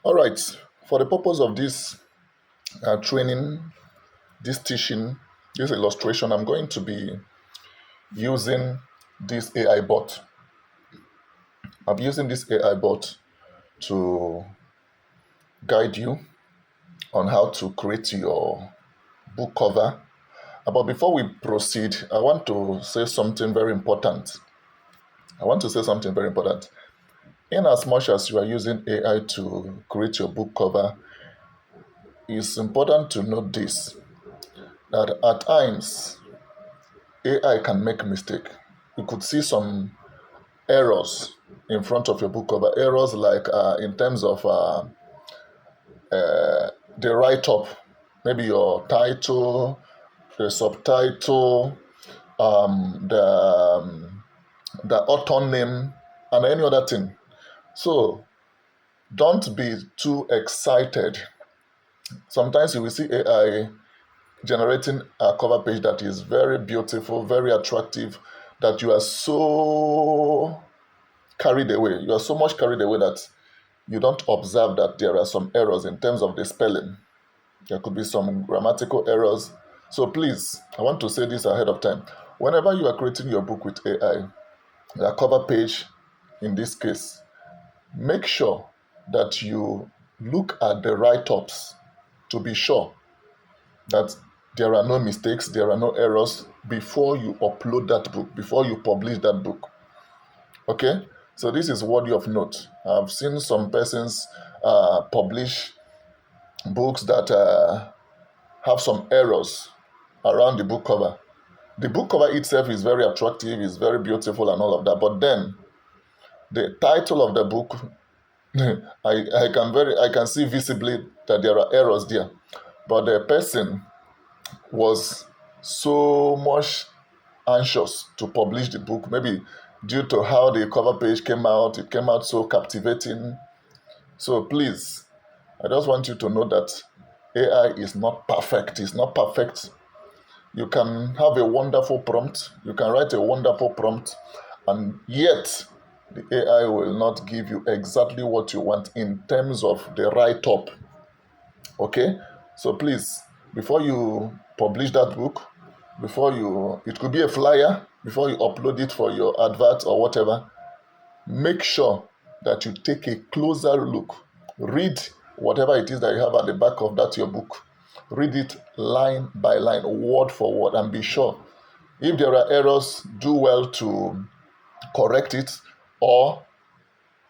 All right, for the purpose of this training, this teaching, this illustration, I'm going to be using this AI bot. I'm using this AI bot to guide you on how to create your book cover. But before we proceed, I want to say something very important. I want to say something very important. In as much as you are using AI to create your book cover, it's important to note this that at times AI can make mistake. You could see some errors in front of your book cover. Errors like in terms of the write-up, maybe your title, the subtitle, the author name, and any other thing. So don't be too excited. Sometimes you will see AI generating a cover page that is very beautiful, very attractive, that you are so carried away. You are so much carried away that you don't observe that there are some errors in terms of the spelling. There could be some grammatical errors. So please, I want to say this ahead of time. Whenever you are creating your book with AI, the cover page in this case, make sure that you look at the write-ups to be sure that there are no mistakes, there are no errors before you upload that book, before you publish that book. Okay? So this is worthy of note. I've seen some persons publish books that have some errors around the book cover. The book cover itself is very attractive, is very beautiful and all of that, but then the title of the book, I can see visibly that there are errors there. But the person was so much anxious to publish the book, maybe due to how the cover page came out. It came out so captivating. So please, I just want you to know that AI is not perfect. It's not perfect. You can have a wonderful prompt. You can write a wonderful prompt, and yet the AI will not give you exactly what you want in terms of the write-up. Okay? So please, before you publish that book, it could be a flyer, before you upload it for your advert or whatever, make sure that you take a closer look. Read whatever it is that you have at the back of that your book. Read it line by line, word for word, and be sure. If there are errors, do well to correct it or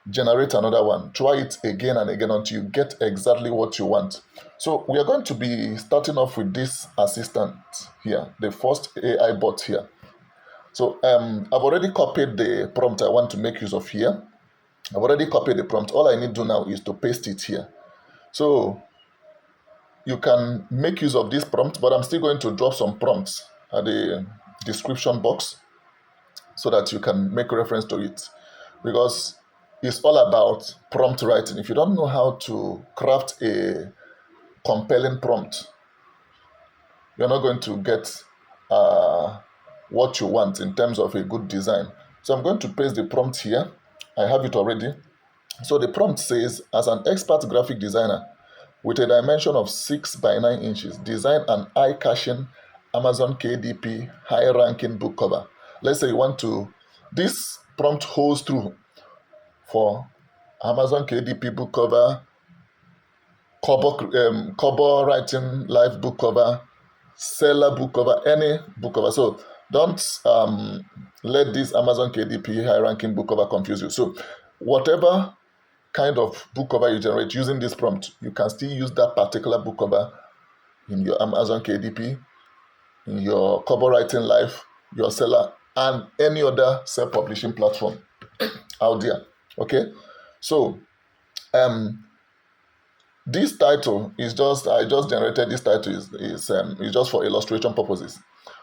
generate another one. Try it again and again until you get exactly what you want. So we are going to be starting off with this assistant here, the first AI bot here. So I've already copied the prompt I want to make use of here. I've already copied the prompt. All I need to do now is to paste it here. So you can make use of this prompt, but I'm still going to drop some prompts at the description box so that you can make reference to it, because it's all about prompt writing. If you don't know how to craft a compelling prompt, you're not going to get what you want in terms of a good design. So I'm going to paste the prompt here. I have it already. So the prompt says, as an expert graphic designer with a dimension of 6 by 9 inches, design an eye-catching Amazon KDP high-ranking book cover. Let's say you want to, this prompt holds true for Amazon KDP book cover, cover writing live book cover, seller book cover, any book cover. So don't let this Amazon KDP high ranking book cover confuse you. So whatever kind of book cover you generate using this prompt, you can still use that particular book cover in your Amazon KDP, in your cover writing live, your seller, and any other self-publishing platform out there. Okay, so this title is just, I just generated this title is just for illustration purposes.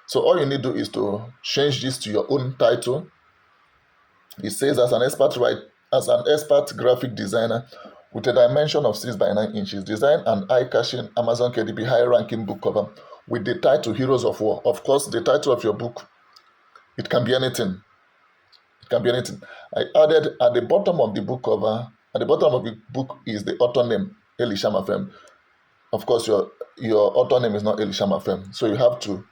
So all you need to do is to change this to your own title. It says, as an expert graphic designer with a dimension of 6 by 9 inches, design an eye-catching Amazon KDP high-ranking book cover with the title Heroes of War. Of course, the title of your book, it can be anything. It can be anything. I added at the bottom of the book cover At the bottom of the book is the author name, Elishama Fem. Of course, your author name is not Elishama Fem, so you have to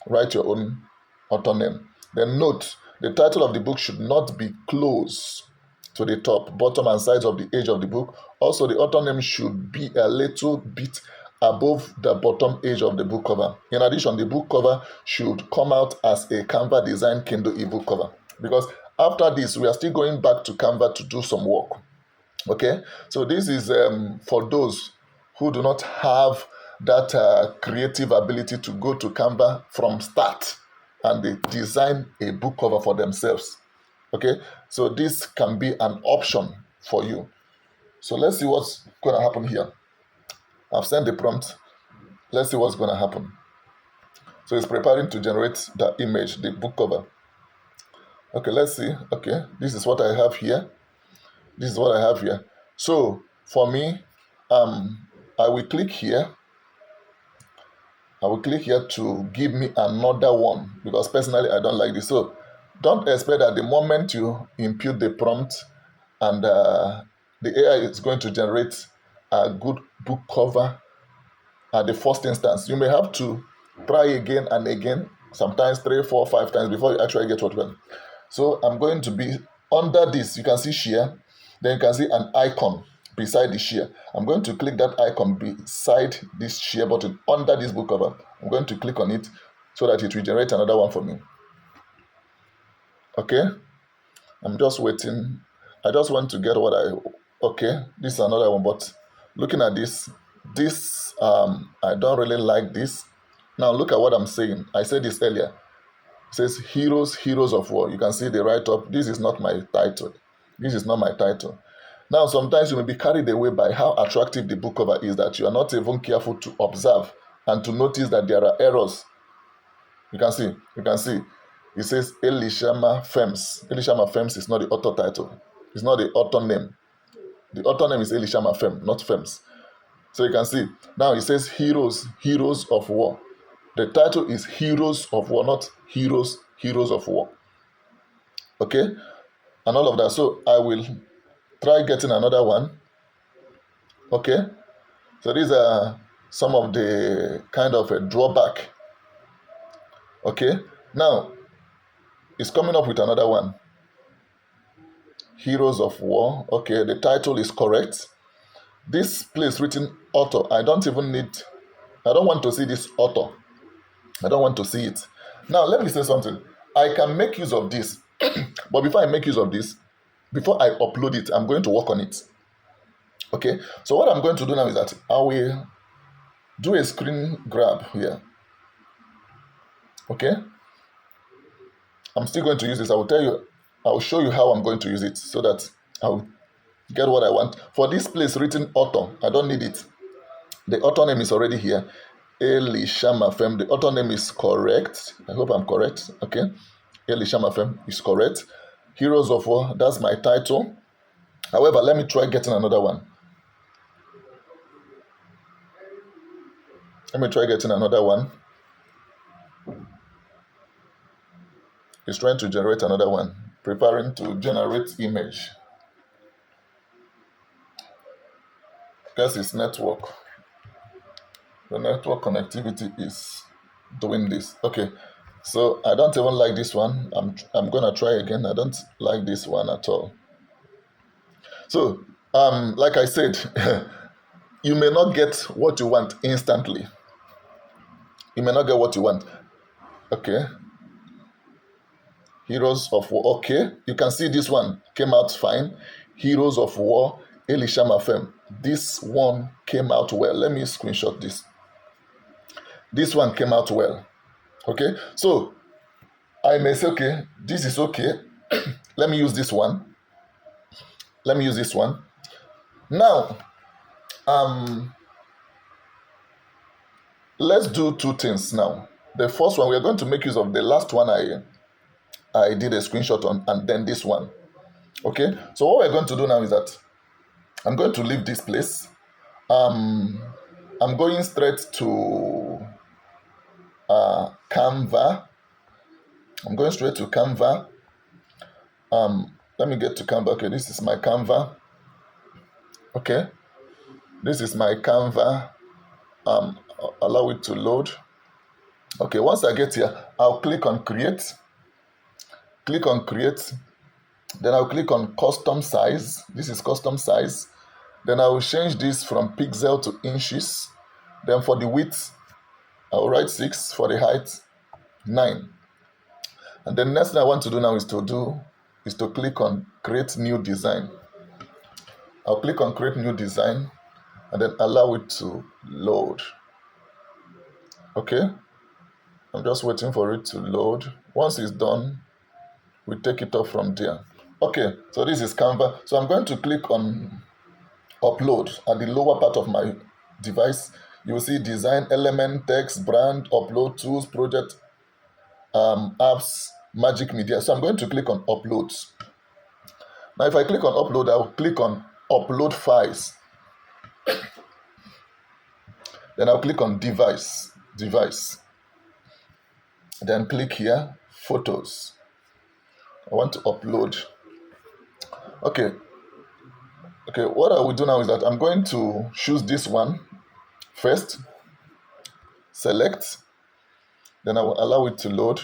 write your own author name. Then note, the title of the book should not be close to the top, bottom, and sides of the edge of the book. Also, the author name should be a little bit above the bottom edge of the book cover. In addition, the book cover should come out as a Canva design Kindle ebook cover, because after this, we are still going back to Canva to do some work. Okay, so this is for those who do not have that creative ability to go to Canva from start and they design a book cover for themselves. Okay, so this can be an option for you. So let's see what's going to happen here. I've sent the prompt. Let's see what's going to happen. So it's preparing to generate the image, the book cover. Okay, let's see. Okay, this is what I have here. This is what I have here. So for me, I will click here. I will click here to give me another one, because personally I don't like this. So don't expect that the moment you input the prompt and the AI is going to generate a good book cover at the first instance. You may have to try again and again, sometimes 3, 4, 5 times before you actually get what you want. So I'm going to be under this. You can see share. Then you can see an icon beside the share. I'm going to click that icon beside this share button under this book cover. I'm going to click on it so that it will generate another one for me. Okay, I'm just waiting. I just want to get what okay, this is another one, but looking at this I don't really like this. Now look at what I'm saying. I said this earlier. It says heroes of war. You can see the write-up. This is not my title. This is not my title. Now, sometimes you may be carried away by how attractive the book cover is that you are not even careful to observe and to notice that there are errors. You can see. It says Elishama Fems. Elishama Fems is not the author title. It's not the author name. The author name is Elishama Fem, not Fems. So you can see. Now it says heroes of war. The title is Heroes of War, not Heroes of War. Okay? And all of that. So I will try getting another one. Okay? So these are some of the kind of a drawback. Okay? Now, it's coming up with another one. Heroes of War. Okay, the title is correct. This place written author, I don't want to see this author. I don't want to see it. Now, let me say something. I can make use of this. But before I make use of this, before I upload it, I'm going to work on it. Okay, so what I'm going to do now is that I will do a screen grab here. Okay, I'm still going to use this. I will show you how I'm going to use it so that I'll get what I want. For this place written author, I don't need it. The author name is already here. Elishama Fem. The author name is correct. I hope I'm correct. Okay, Elishama Fem is correct. Heroes of War, that's my title. However, let me try getting another one. Let me try getting another one. It's trying to generate another one. Preparing to generate image. Guess it's network. The network connectivity is doing this. Okay, so I don't even like this one. I'm gonna try again. I don't like this one at all. So, like I said, you may not get what you want instantly. You may not get what you want. Okay. Heroes of War. Okay, you can see this one came out fine. Heroes of War, Elishama Fem. This one came out well. Let me screenshot this. This one came out well. Okay, so I may say, okay, this is okay. Let me use this one. Let me use this one. Now, let's do two things now. The first one, we are going to make use of the last one I did a screenshot on, and then this one. Okay, so what we're going to do now is that I'm going to leave this place. I'm going straight to Canva. I'm going straight to Canva. Let me get to Canva. Okay, this is my Canva. Okay, this is my Canva. Allow it to load. Okay, once I get here, I'll click on create. Click on create. Then I'll click on custom size. This is custom size. Then I will change this from pixel to inches. Then for the width, I'll write 6. For the height, 9. And the next thing I want to do now is to click on create new design. I'll click on create new design and then allow it to load. Okay, I'm just waiting for it to load. Once it's done, we take it off from there. Okay, so this is Canva. So I'm going to click on upload at the lower part of my device. You will see design, element, text, brand, upload, tools, project, apps, magic media. So I'm going to click on uploads. Now if I click on upload, I'll click on upload files. Then I'll click on device. Then click here, photos. I want to upload. Okay, what I will do now is that I'm going to choose this one first, select, then I will allow it to load.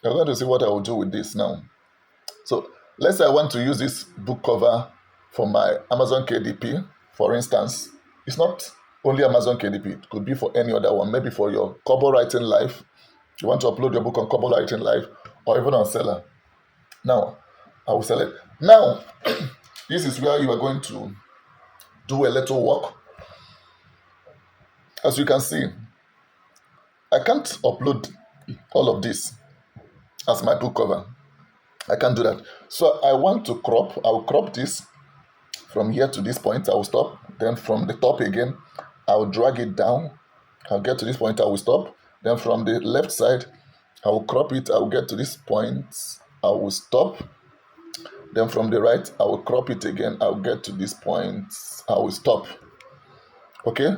You're going to see what I will do with this now. So let's say I want to use this book cover for my Amazon KDP, for instance. It's not only Amazon KDP, it could be for any other one, maybe for your Kobo Writing Live. You want to upload your book on Kobo Writing Live or even on Seller. Now, I will select. Now, this is where you are going to do a little work. As you can see, I can't upload all of this as my book cover. I can't do that. So I want to crop. I will crop this from here to this point. I will stop. Then from the top again, I will drag it down. I'll get to this point. I will stop. Then from the left side, I will crop it. I will get to this point. I will stop. Then from the right, I will crop it again. I'll get to this point. I will stop. Okay.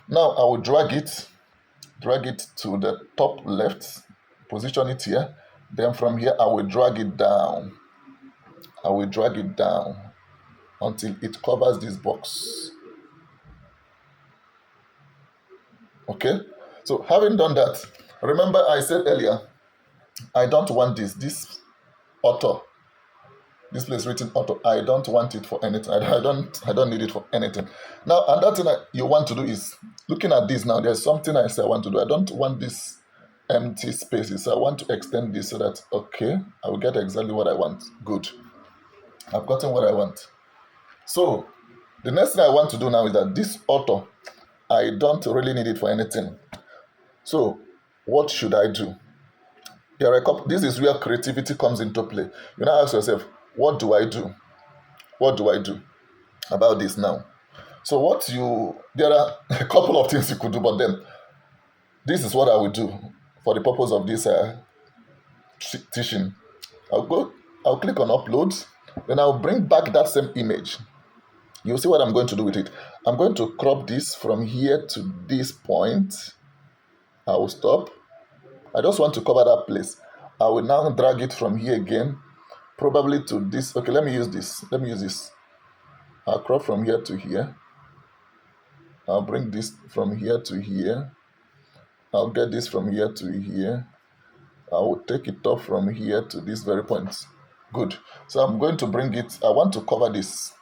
Now I will drag it to the top left. Position it here. Then from here, I will drag it down. I will drag it down until it covers this box. Okay? So having done that, remember I said earlier, I don't want this author. This place written author. I don't want it for anything. I don't need it for anything. Now, another thing you want to do is, looking at this now, there's something I say I want to do. I don't want this empty spaces. So I want to extend this so that, okay, I will get exactly what I want. Good. I've gotten what I want. So the next thing I want to do now is that this author, I don't really need it for anything. So what should I do? This is where creativity comes into play. You now ask yourself, what do I do? What do I do about this now? So there are a couple of things you could do, but then this is what I will do for the purpose of this teaching. I'll click on upload, then I'll bring back that same image. You'll see what I'm going to do with it. I'm going to crop this from here to this point. I will stop. I just want to cover that place. I will now drag it from here again, probably to this. Okay, let me use this. I'll crop from here to here. I'll bring this from here to here. I'll get this from here to here. I will take it up from here to this very point. Good. So I'm going to bring it. I want to cover this.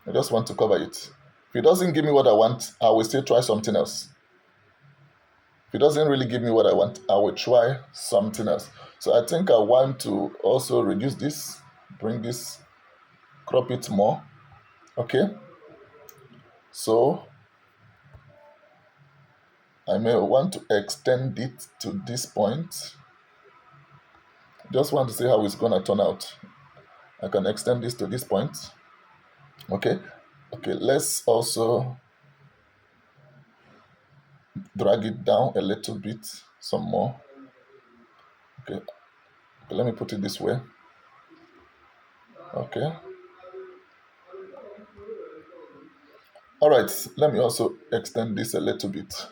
I just want to cover it. If it doesn't give me what I want, I will still try something else. If it doesn't really give me what I want, I will try something else. So I think I want to also reduce this, bring this, crop it more. Okay. So I may want to extend it to this point. Just want to see how it's going to turn out. I can extend this to this point. Okay, let's also drag it down a little bit, some more. Okay, let me put it this way. Okay. All right, let me also extend this a little bit.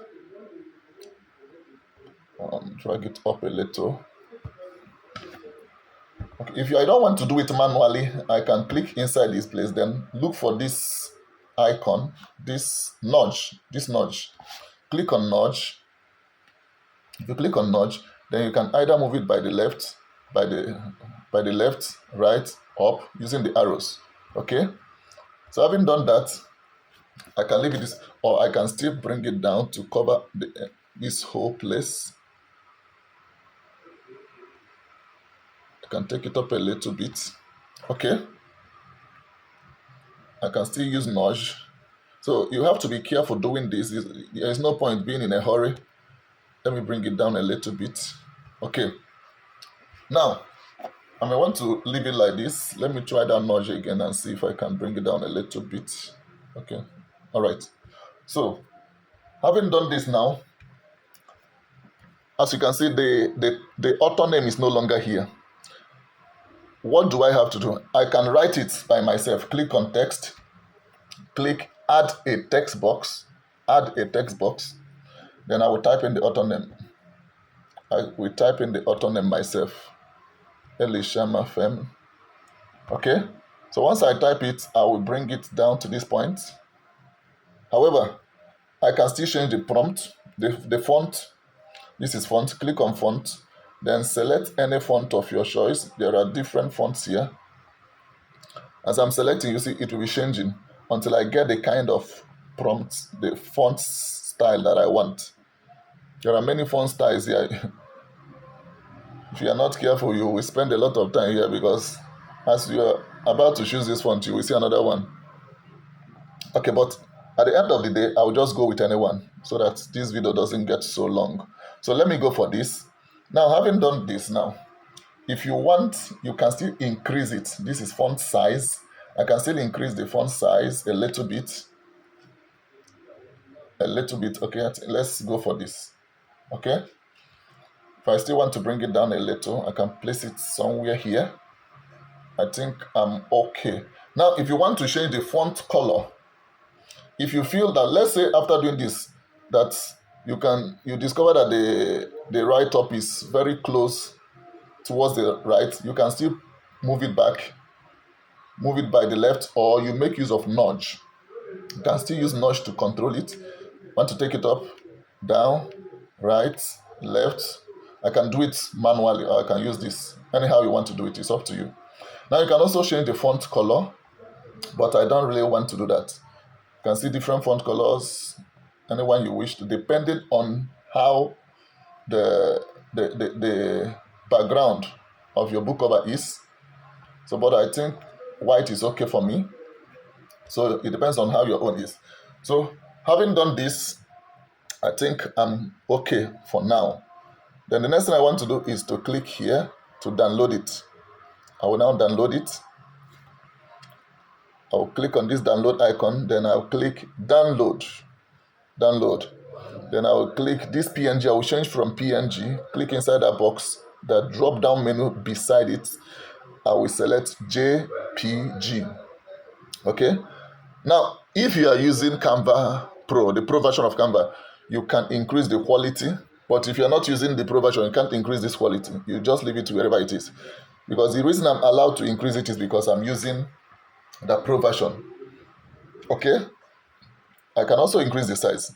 Drag it up a little. Okay, If I don't want to do it manually, I can click inside this place, then look for this icon, this nudge. Click on nudge. If you click on nudge, then you can either move it by the left, by the left, right, up, using the arrows. Okay. So having done that, I can leave it this, or I can still bring it down to cover this whole place. I can take it up a little bit. Okay. I can still use nudge. So you have to be careful doing this. There is no point being in a hurry. Let me bring it down a little bit. Okay. Now, I may want to leave it like this. Let me try that nudge again and see if I can bring it down a little bit. Okay. All right. So, having done this now, as you can see, the author name is no longer here. What do I have to do? I can write it by myself. Click on text. Click add a text box. Add a text box. Then I will type in the author name. I will type in the author name myself. Elishama Fem. Okay. So once I type it, I will bring it down to this point. However, I can still change the prompt, the font. This is font. Click on font. Then select any font of your choice. There are different fonts here. As I'm selecting, you see it will be changing until I get the kind of prompt, the font style that I want. There are many font styles here. If you are not careful, you will spend a lot of time here, because as you are about to choose this font, you will see another one. Okay, but at the end of the day, I will just go with anyone so that this video doesn't get so long. So let me go for this. Now, having done this now, if you want, you can still increase it. This is font size. I can still increase the font size a little bit. Okay, let's go for this. Okay. If I still want to bring it down a little, I can place it somewhere here. I think I'm okay. Now, if you want to change the font color, if you feel that, let's say after doing this, that you discover that the write-up is very close towards the right, you can still move it back, move it by the left, or you make use of nudge. You can still use nudge to control it. Want to take it up, down, right, left. I can do it manually, or I can use this. Anyhow you want to do it, it's up to you. Now you can also change the font color, but I don't really want to do that. You can see different font colors, anyone you wish to, depending on how the background of your book cover is. So, but I think white is okay for me. So it depends on how your own is. So having done this, I think I'm okay for now. Then the next thing I want to do is to click here to download it. I will now download it. I will click on this download icon, then I'll click download. Then I will click this PNG. I will change from PNG. Click inside that box, that drop down menu beside it. I will select JPG. Okay. Now, if you are using Canva Pro, the Pro version of Canva, you can increase the quality. But if you're not using the Pro version, you can't increase this quality. You just leave it wherever it is. Because the reason I'm allowed to increase it is because I'm using the Pro version. Okay. I can also increase the size.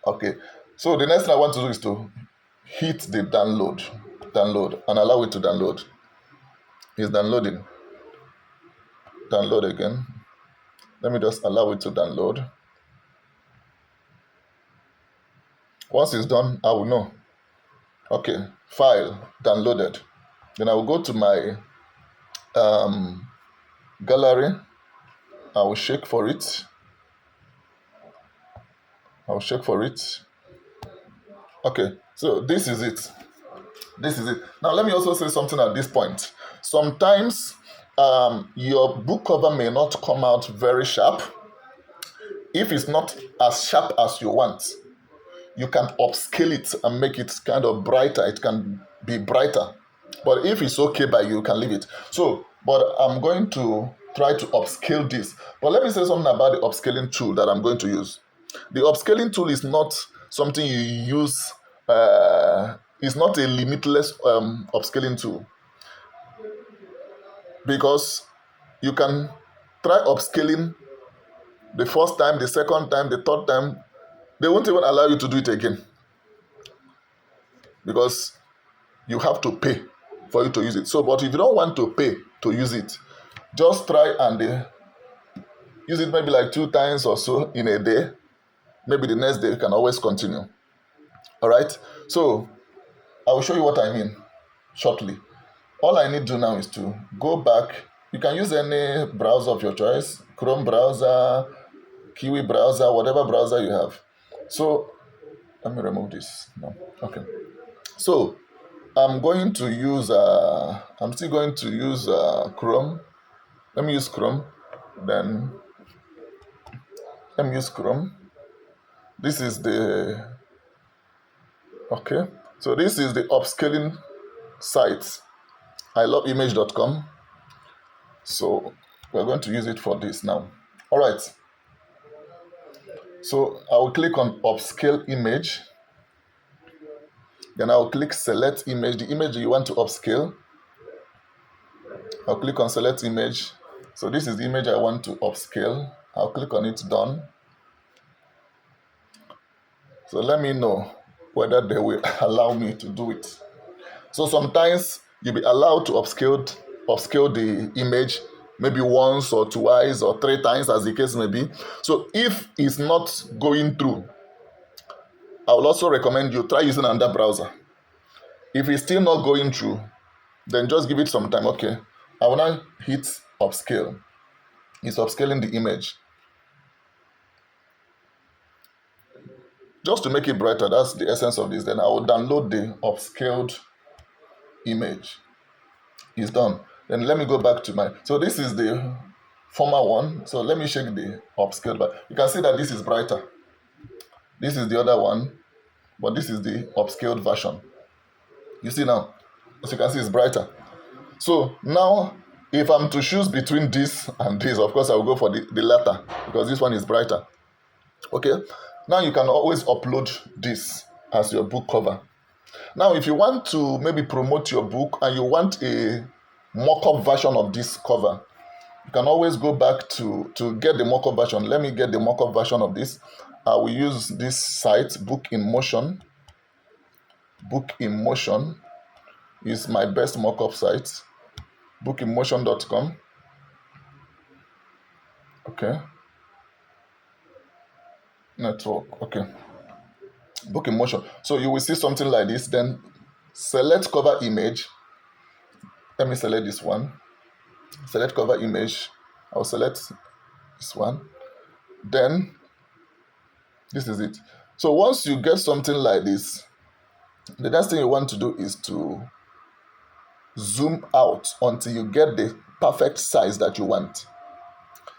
Okay. So the next thing I want to do is to hit the download, and allow it to download. It's downloading. Download again. Let me just allow it to download. Once it's done, I will know. Okay, file, downloaded. Then I will go to my gallery. I will check for it. Okay, so this is it. Now let me also say something at this point. Sometimes your book cover may not come out very sharp. If it's not as sharp as you want, you can upscale it and make it kind of brighter. It can be brighter. But if it's okay by you, you can leave it. So, but I'm going to try to upscale this. But let me say something about the upscaling tool that I'm going to use. The upscaling tool is not something you use, it's not a limitless upscaling tool. because you can try upscaling the first time, the second time, the third time. They won't even allow you to do it again because you have to pay for you to use it. So, but if you don't want to pay to use it, just try and use it maybe like 2 times or so in a day. Maybe the next day you can always continue. All right. So I will show you what I mean shortly. All I need to do now is to go back. You can use any browser of your choice, Chrome browser, Kiwi browser, whatever browser you have. So let me remove this. No. Okay. So I'm still going to use Chrome. Let me use Chrome. Then let me use Chrome. This is the, okay. So this is the upscaling site. I love image.com. So we're going to use it for this now. All right. So I will click on upscale image. Then I'll click select image, the image you want to upscale. I'll click on select image. So this is the image I want to upscale. I'll click on it, done. So let me know whether they will allow me to do it. So sometimes you'll be allowed to upscale the image maybe once or twice or 3 times as the case may be. So if it's not going through, I will also recommend you try using another browser. If it's still not going through, then just give it some time. Okay, I will now hit upscale. It's upscaling the image. Just to make it brighter, that's the essence of this. Then I will download the upscaled image. It's done. Then let me go back to so this is the former one. So let me check the upscale. But you can see that this is brighter. This is the other one, but this is the upscaled version. You see now, as you can see, it's brighter. So now, if I'm to choose between this and this, of course I will go for the latter because this one is brighter. Okay. Now you can always upload this as your book cover. Now, if you want to maybe promote your book and you want a mock-up version of this cover, you can always go back to get the mock-up version. Let me get the mock-up version of this. I will use this site, Book in Motion. Book in Motion is my best mock-up site. bookinmotion.com. Okay. Network. Okay. Book in Motion. So you will see something like this. Then select cover image. Let me select this one. Select cover image. I'll select this one. Then this is it. So once you get something like this, the next thing you want to do is to zoom out until you get the perfect size that you want.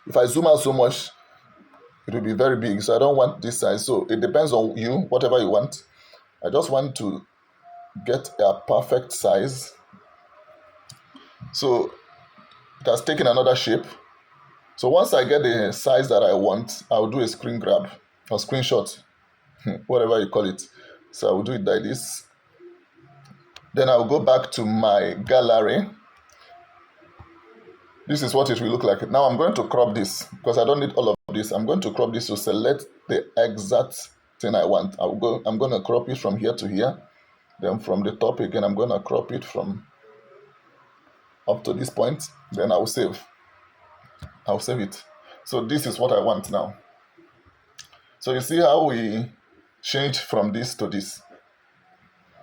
If I zoom out so much, it will be very big. So I don't want this size. So it depends on you, whatever you want. I just want to get a perfect size. So it has taken another shape. So once I get the size that I want, I'll do a screen grab or screenshot, whatever you call it. So I will do it like this. Then I'll go back to my gallery. This is what it will look like. Now I'm going to crop this because I don't need all of this. I'm going to crop this to select the exact thing I want. I'm going to crop it from here to here. Then from the top again, I'm going to crop it from up to this point. Then I'll save. I'll save it. So this is what I want now. So you see how we change from this to this.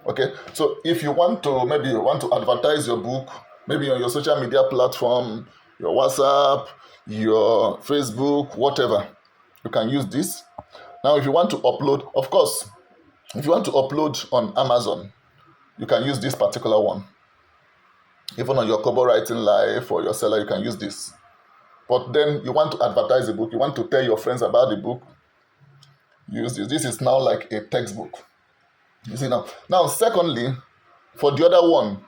Okay, so if you want to, maybe you want to advertise your book, maybe on your social media platform, your WhatsApp, your Facebook, whatever, you can use this. Now, if you want to upload, of course, if you want to upload on Amazon, you can use this particular one. Even on your Kobo Writing Live or your seller, you can use this. But then you want to advertise the book, you want to tell your friends about the book, use this. This is now like a textbook. You see now. Now, secondly, for the other one,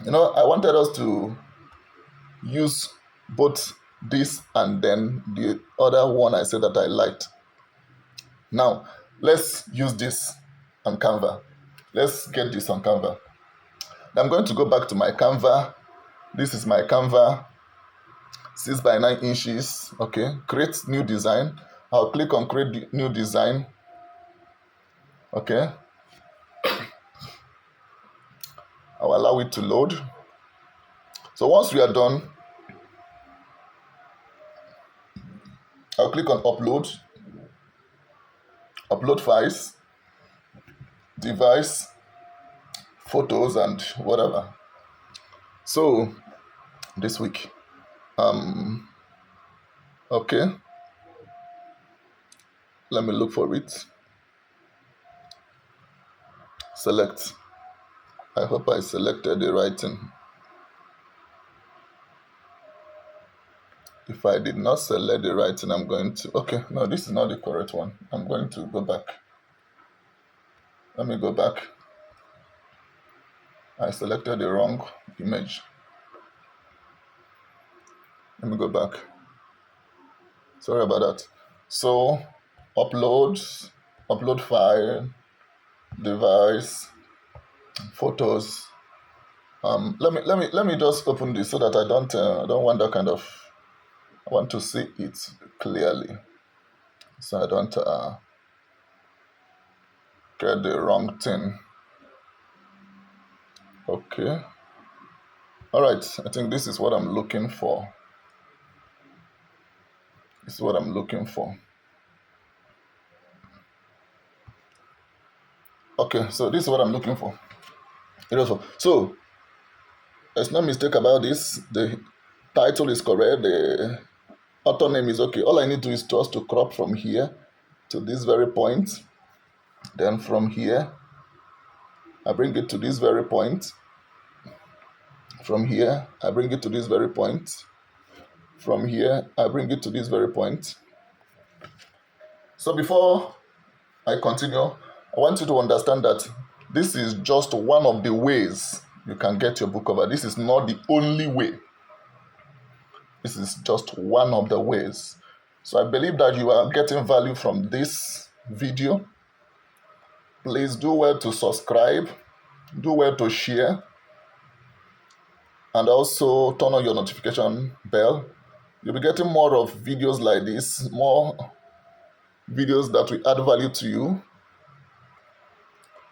I wanted us to use both this and then the other one I said that I liked. Now, let's use this on Canva. Let's get this on Canva. Now, I'm going to go back to my Canva This is my Canva, 6 by 9 inches. Okay, create new design. I'll click on create new design. Okay, I'll allow it to load. So once we are done, I'll click on upload, upload files, device, photos, and whatever. So this week, okay, let me look for it. Select. I hope I selected the right thing. If I did not select the right thing, I'm going to, okay, no, this is not the correct one. I'm going to go back. Let me go back. I selected the wrong image. Let me go back. Sorry about that. So, upload file, device, photos. Let me just open this so that I don't want that kind of. I want to see it clearly, so I don't get the wrong thing. Okay. All right. I think this is what I'm looking for. This is what I'm looking for. Okay. So this is what I'm looking for. So there's no mistake about this. The title is correct. The author name is okay. All I need to do is just to crop from here to this very point. Then from here, I bring it to this very point. From here, I bring it to this very point. From here, I bring it to this very point. So before I continue, I want you to understand that this is just one of the ways you can get your book cover. This is not the only way. This is just one of the ways. So I believe that you are getting value from this video. Please do well to subscribe, do well to share, and also turn on your notification bell. You'll be getting more of videos like this, more videos that will add value to you.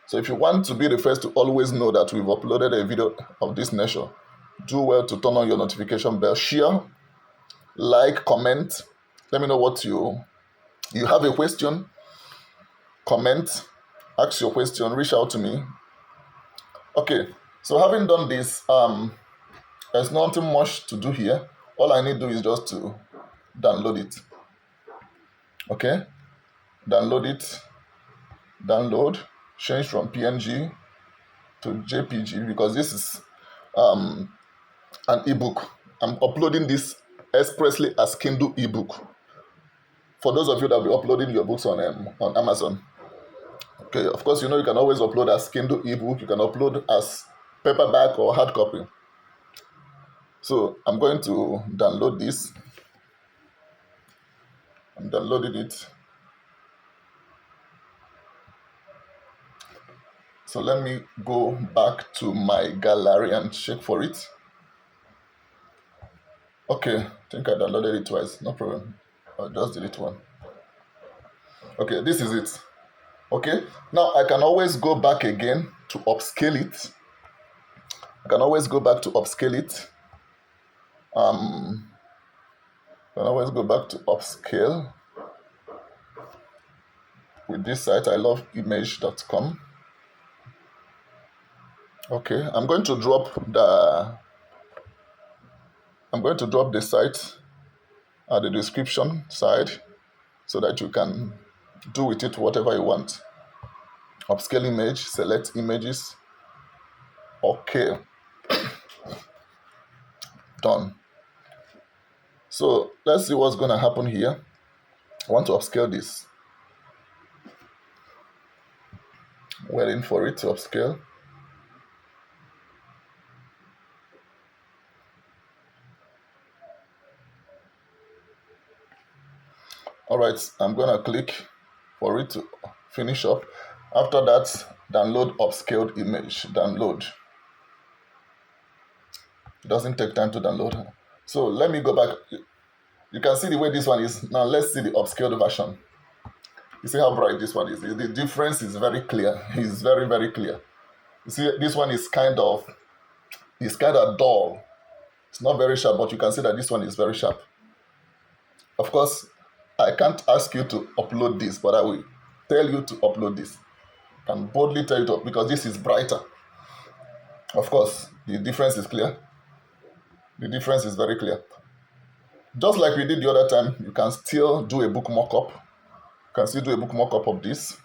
So if you want to be the first to always know that we've uploaded a video of this nature, do well to turn on your notification bell, share, like, comment. Let me know what you have a question, comment, ask your question, reach out to me. Okay, so having done this, there's nothing much to do here. All I need to do is just to download it. Okay, download it, download, change from PNG to JPG because this is an ebook. I'm uploading this expressly as Kindle ebook. For those of you that will be uploading your books on Amazon. Okay, of course, you can always upload as Kindle ebook. You can upload as paperback or hard copy. So I'm going to download this. I'm downloading it. So let me go back to my gallery and check for it. Okay, I think I downloaded it twice. No problem. I'll just delete one. Okay, this is it. Okay, now I can always go back again to upscale it. I can always go back to upscale it. I can always go back to upscale with this site, iloveimage.com. Okay, I'm going to drop the site at the description side so that you can do with it whatever you want. Upscale image, select images. Okay. Done. So let's see what's going to happen here. I want to upscale this. Waiting for it to upscale. All right, I'm going to click for it to finish up. After that, download upscaled image. Download. It doesn't take time to download. So let me go back. You can see the way this one is. Now let's see the upscaled version. You see how bright this one is. The difference is very clear. It's very, very clear. You see, this one is kind of dull. It's not very sharp, but you can see that this one is very sharp. Of course, I can't ask you to upload this, but I will tell you to upload this. I can boldly tell you to, because this is brighter. Of course, the difference is clear. The difference is very clear. Just like we did the other time, you can still do a book mockup. You can still do a book mockup of this.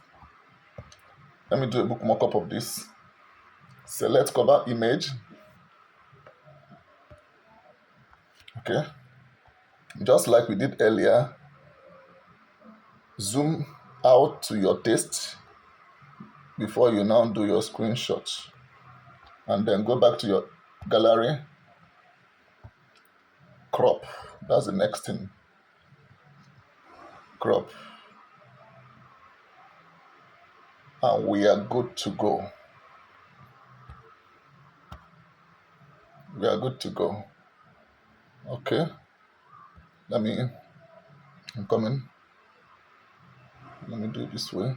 Let me do a book mockup of this. Select cover image. Okay. Just like we did earlier, zoom out to your taste before you now do your screenshot. And then go back to your gallery. Crop. That's the next thing. Crop. And we are good to go. We are good to go. Okay. I'm coming. Let me do it this way.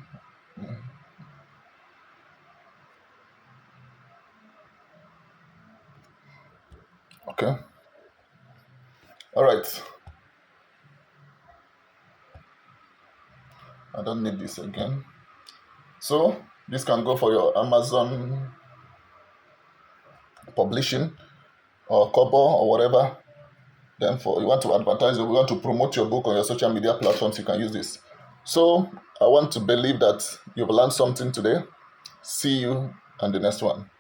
Okay. All right. I don't need this again. So this can go for your Amazon publishing or Kobo or whatever. Then for you want to advertise or you want to promote your book on your social media platforms, you can use this. So I want to believe that you've learned something today. See you on the next one.